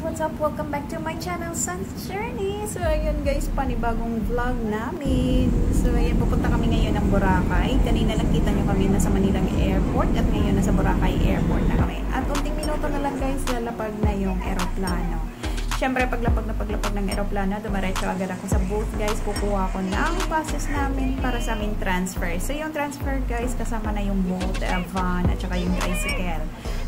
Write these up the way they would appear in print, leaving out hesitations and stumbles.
What's up? Welcome back to my channel, Sun's Journey. So, ayun guys, panibagong vlog namin. So, ayun, pupunta kami ngayon ng Boracay. Kanina lang kita nyo kami nasa Manilang Airport at ngayon nasa Boracay Airport na kami. At unting minuto na lang guys, lalapag na yung aeroplano. Siyempre, paglapag ng aeroplano, dumaretso agad ako sa booth guys. Kukuha ko ng passes namin para sa aming transfer. So, yung transfer guys, kasama na yung boat, van, at saka yung tricycle.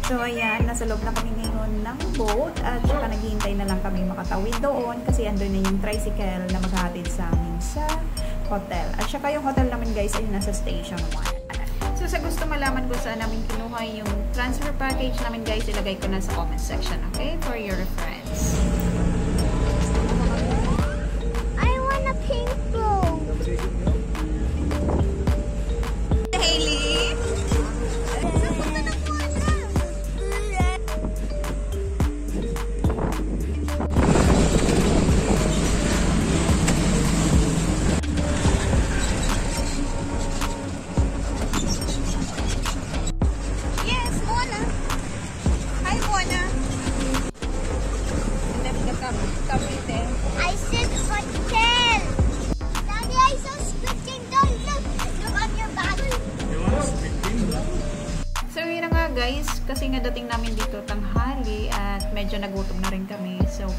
So, ayan, nasa loob na kami ngayon ng boat at saka naghihintay na lang kami makatawid doon kasi andun na yung tricycle na maghahatid sa amin sa hotel. At saka yung hotel namin guys ay nasa station 1. So, sa gusto malaman kung saan namin kinuha yung transfer package namin guys, ilagay ko na sa comment section, okay? For your reference. I want a pink robe. Hailey? I said hotel. Daddy, I saw Squid Game. Look on your bag. You want Squid Game? So yun na nga guys, kasi nga dating namin dito tanghali at medyo nagutom na rin kami. So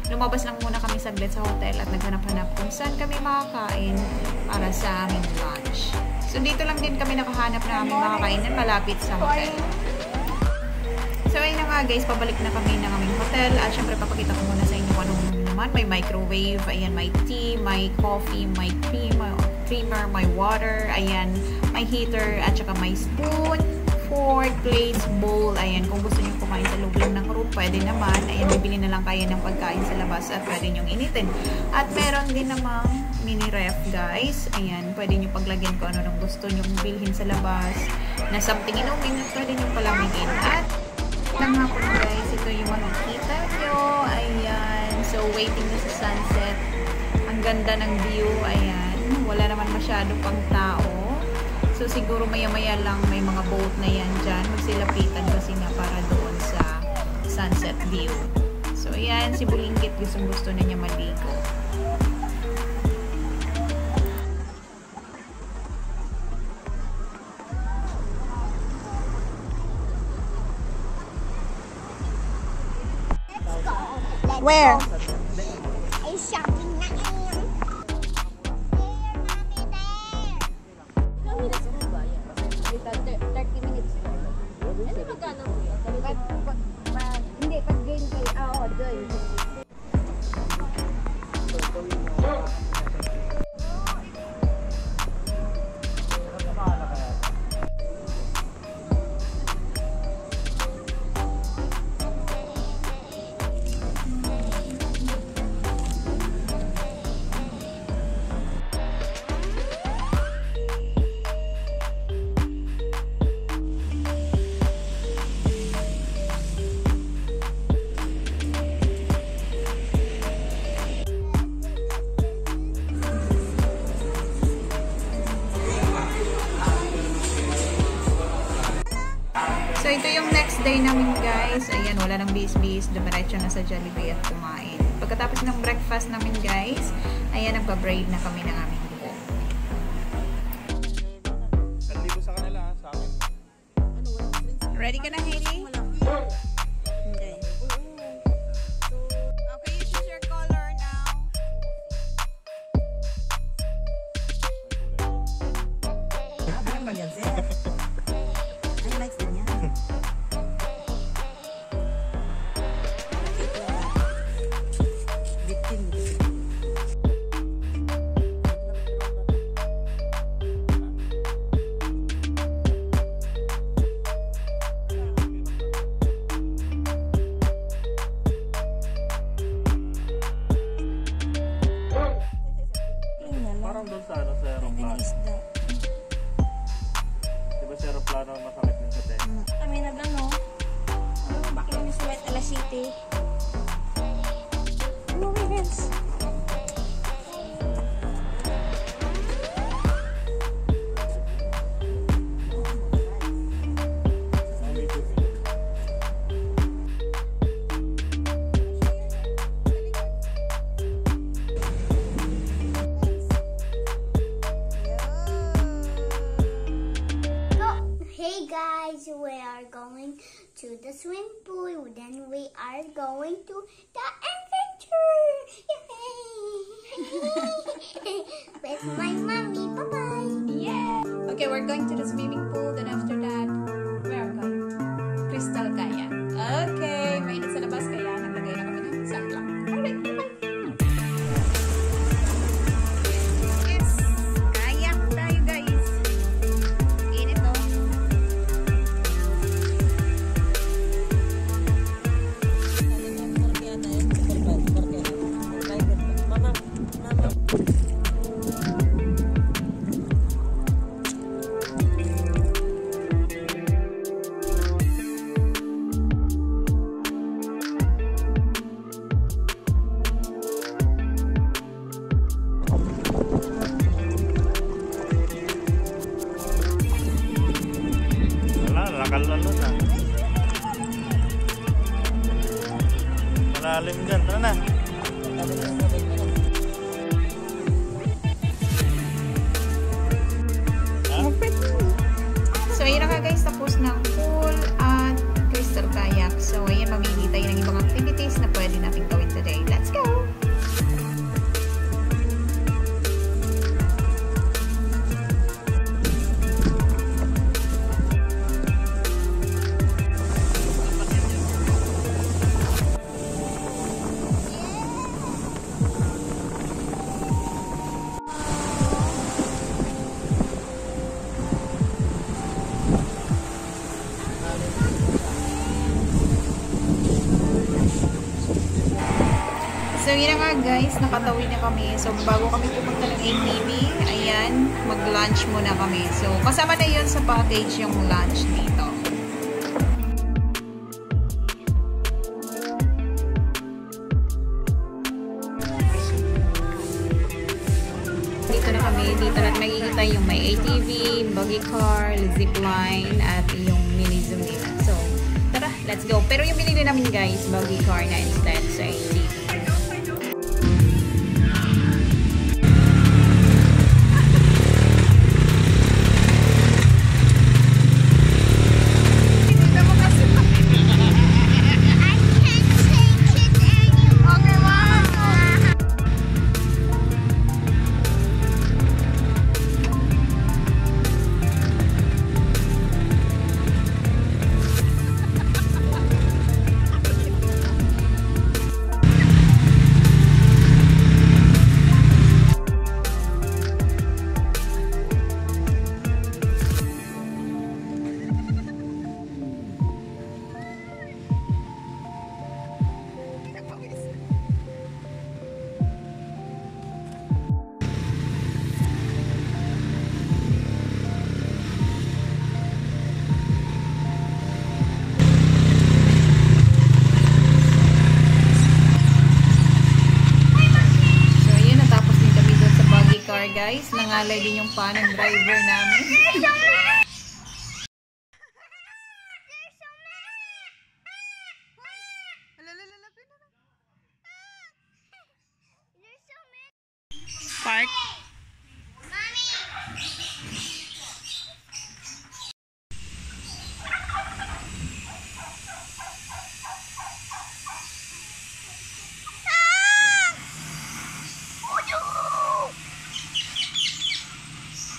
lumabas lang muna kami saglit sa hotel at naghanap-hanap kung saan kami makakain para sa aming lunch. So dito lang din kami nakahanap na aming makakainan malapit sa hotel. So ayun na nga guys, pabalik na kami ng aming hotel at syempre papakita ko muna sa inyo kung anong naman. May microwave, ayan, may tea, may coffee, may creamer, may water, ayan, may heater at saka may spoon, fork, plates, bowl, ayan, kung gusto niyo kumain sa loob lang ng room, pwede naman, ayan, bibili na lang kayo ng pagkain sa labas at pwede niyong initin. At meron din namang mini ref guys, ayan, pwede niyo paglagyan kung ano nung gusto niyong bilhin sa labas na something inumin at pwede niyong palamigin. At lang nga po guys, ito yung makikita nyo, ayan, so waiting na sa sunset, ang ganda ng view, ayan, wala naman masyado pang tao, so siguro maya maya lang may mga boat na yan dyan, magsilapitan kasi nga para doon sa sunset view. So ayan, si Bulingkit gusto na niya maligo. Where? Ay, shopping na ngayon. There, mommy, there. 30 minutes. Ano magkano mo yun? Hindi, pag game kayo. Oo, doon. So, ito yung next day namin guys. Ayan, wala nang bis-bis. Dumiretso na sa Jollibee at kumain. Pagkatapos ng breakfast namin guys, ayan, nagpa-braid na kami ng aming buhok. Libo sa kanila, sa amin. Ready ka na, Hailey? Hindi. Okay, you choose your color now. Ano ba yan, sir? Ay, likes din yan. Victim. Parang doon sa ano, sa aeroplano. Diba sa aeroplano masakit din sa tenga? Kami na lang, no? Ano, bakit kami sa West Ala City? Ano, guys? to the swimming pool. Then we are going to the adventure. Yay! With my mommy. Bye-bye. Yeah! Okay, we're going to the swimming pool. Then after that, where are we going? Crystal Kayak. Okay, mainit sa labas kaya naglagay na kami ng sunblock. Alright, bye-bye! Yes! Kayak tayo guys! Init oh! Nakalalo na. Malalim dyan. Tara na. So, ayun na nga guys, tapos ng pool at crystal kayak. So, ayan, mamili tayo ng ibang activities na pwede natin gawin today. Let's go! So, yun na nga guys, nakatawid na kami. So, bago kami pumunta ng ATV, ayan, mag-lunch muna kami. So, kasama na yun sa package yung lunch dito. Dito na kami, dito na makikita yung may ATV, buggy car, zipline, at yung mini zoom dito. So, tara, let's go. Pero yung binili namin guys, buggy car na instead sa ATV. Guys, nangalay din yung pan ng driver namin. Park.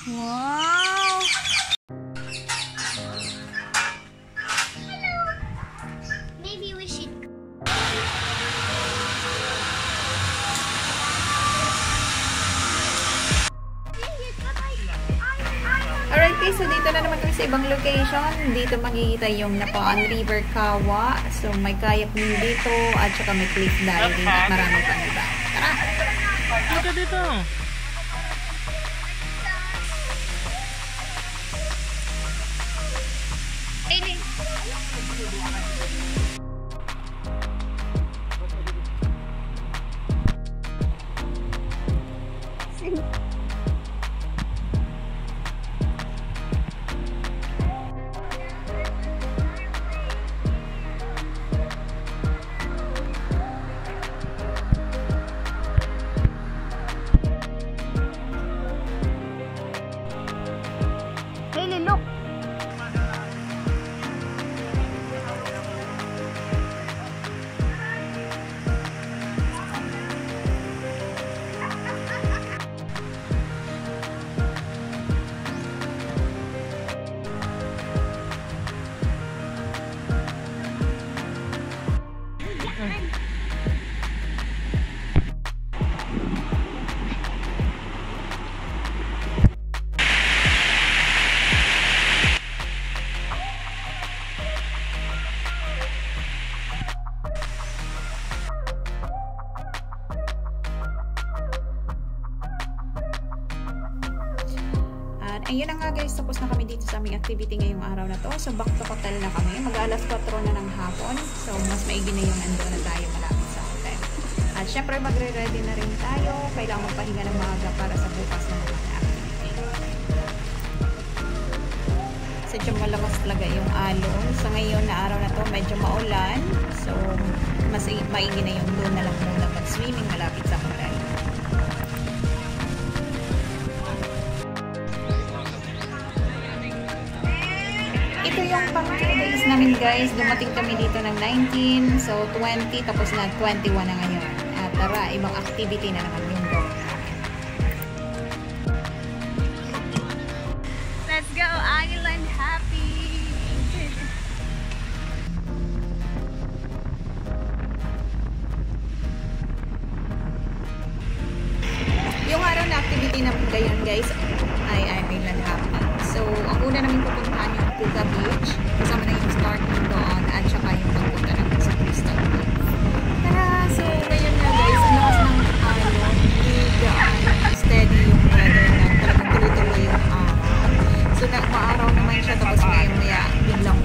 Wow! Maybe we should. Alright guys, so dito na naman kami sa ibang location. Dito makikita yung Napoan River Kawa. So may kayak din dito at saka may cliff diving at marami pang iba. Tara! Dito dito! Hey, look! Ayun na nga guys, tapos na kami dito sa aming activity ngayong araw na to. So back to hotel na kami. Mag-alas 4 na ng hapon. So mas maigi na yung ando na tayo malapit sa hotel. At syempre magre-ready na rin tayo. Kailangan magpahinga ng maaga para sa bukas na naman na activity. Sadyang malakas talaga yung alon. So ngayon na araw na to medyo maulan. So mas maigi na yung doon na lang muna mag-swimming malapit sa hotel. Ito yung pang 2 days namin guys. Dumating kami dito ng 19. So 20 tapos na 21 na ngayon. At tara, ibang activity na naman yung gawin namin. Let's go Island Happy! Yung araw na activity namin ngayon guys ay Island Happy. So, ang una namin pupuntahan yung Puga Beach. Kasama na yung starting doon at saka yung pagpunta namin sa Crystal Cove. Tara! So, ngayon na guys, ang lakas ng alon. Hindi steady yung weather na talagang tuloy-tuloy yung araw. So, maaraw naman siya tapos ngayon maya biglang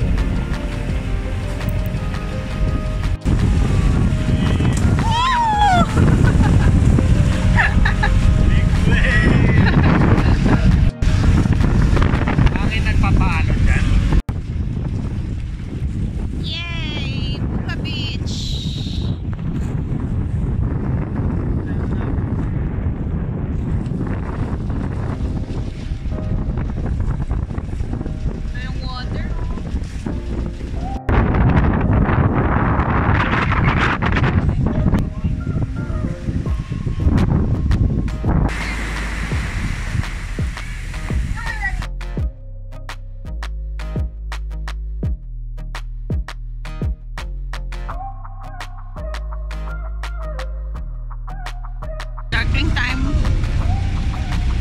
drink time.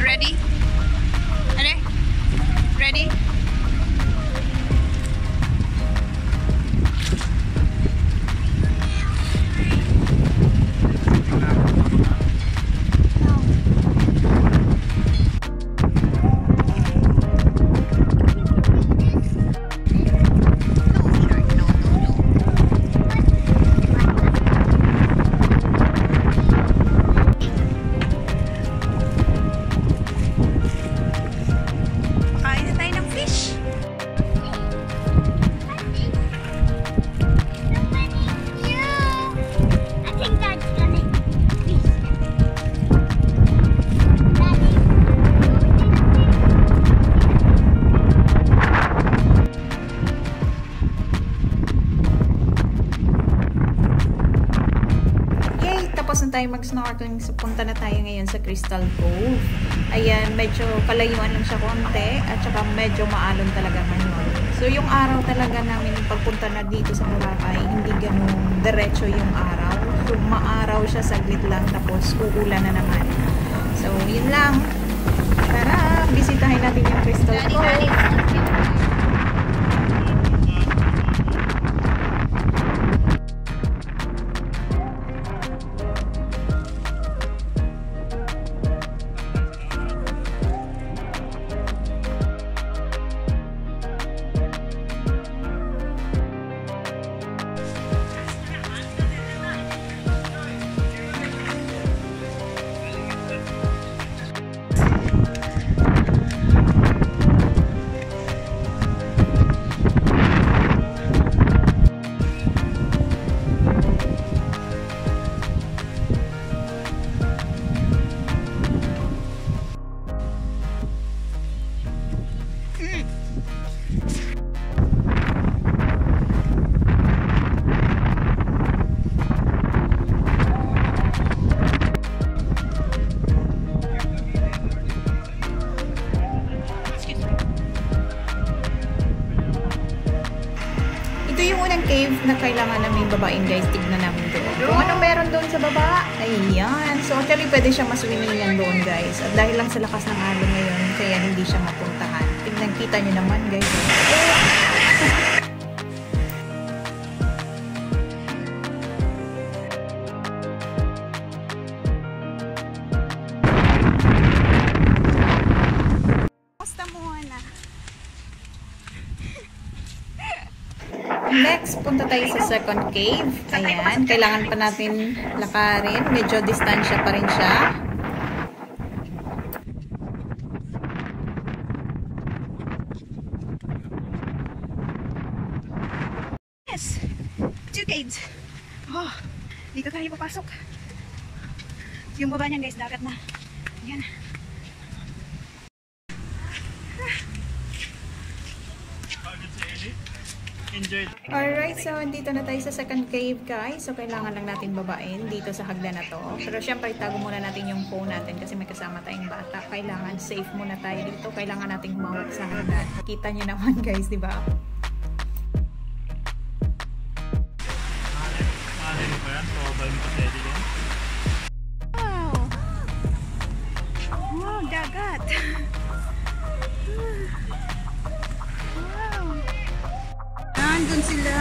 Ready? Ready? Tayo mag-snorkeling, so punta na tayo ngayon sa Crystal Cove. Ayan, medyo kalayuan lang siya konti at saka medyo maalon talaga ngayon. So yung araw talaga namin yung pagpunta na dito sa Boracay, hindi ganun diretso yung araw. So maaraw siya saglit lang tapos uulan na naman. So yun lang. Tara, bisitahin natin yung Crystal Cove. Cave na kailangan namin babain guys, tignan namin doon. Kung ano meron doon sa baba, ayan. So actually pwede siya maswimming yan doon guys. At dahil lang sa lakas ng alon ngayon, kaya hindi siya mapuntahan. Tignan, kita nyo naman guys. Basta mo. pupunta tayo sa second cave. Ayan, kailangan pa natin lakarin. Medyo distansya pa rin siya. Yes! 2 caves. Oh, dito tayo papasok. Yung baba niyan guys, dagat na. Ayan. Enjoy. Alright, so dito na tayo sa second cave guys. So kailangan lang natin babain dito sa hagdan na to. Pero syempre itago muna natin yung phone natin kasi may kasama tayong bata. Kailangan safe muna tayo dito. Kailangan nating humawak sa hagdan. Kita nyo naman guys, di ba? Malay mo yan? Probal mo kasi din. Wow! Wow, dagat! Wow! Nandun sila.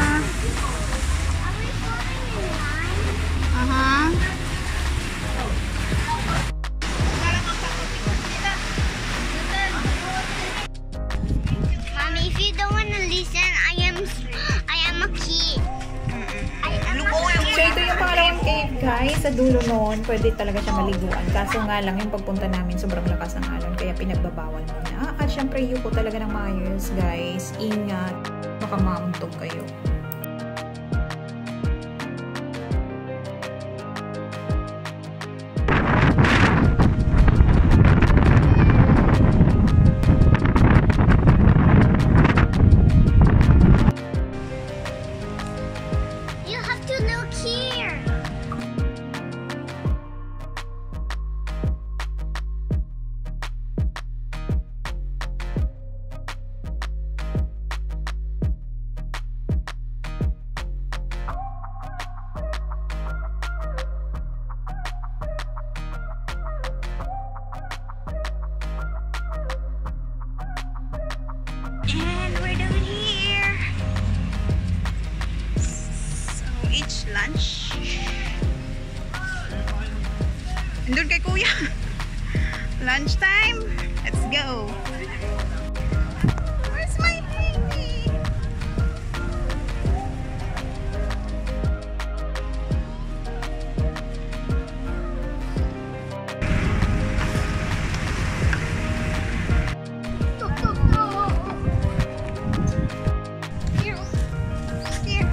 Aha. Mommy, if you don't want to listen, I am a kid. So ito yung pangalawang cave guys. Sa dulo noon, pwede talaga siya maliguan. Kaso nga lang yung pagpunta namin sobrang lakas ng alon. Kaya pinagbabawal muna. At syempre yuko talaga ng maayos guys. Ingat. Baka mauntog kayo. You have to look here. And we're down here. So, each lunch. Andun kay kuya. Lunch time. Let's go. Where's my baby? Here. Here.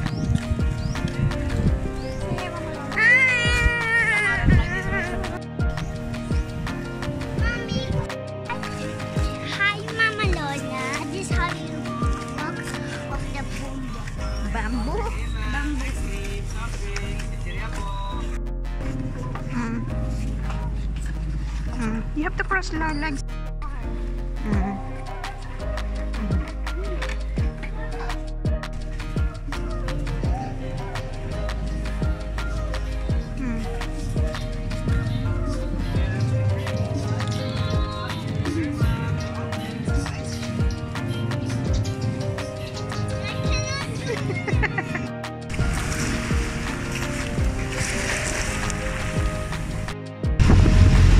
Mommy. Hi, Mama Lola. This is how you walk off the bamboo. Bamboo. Bamboo. You have to cross your legs.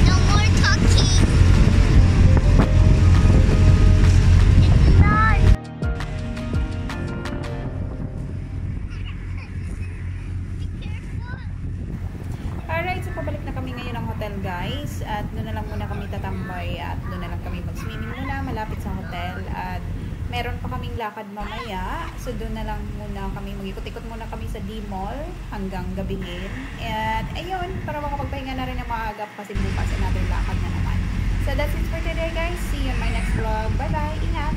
No more talking. It's live. Alright, so pabalik na kami ngayon ng hotel guys. At doon na lang muna kami tatambay. At doon na lang kami mag-swimming muna malapit sa hotel. At meron pa kaming lakad mamaya. So doon na lang muna kami. Mag-ikot-ikot muna kami sa D-Mall hanggang gabihin. At ayun, para makapagpahinga na rin ng maaga kasi bukas another lakad na naman. So that's it for today guys. See you in my next vlog. Bye bye. Ingat!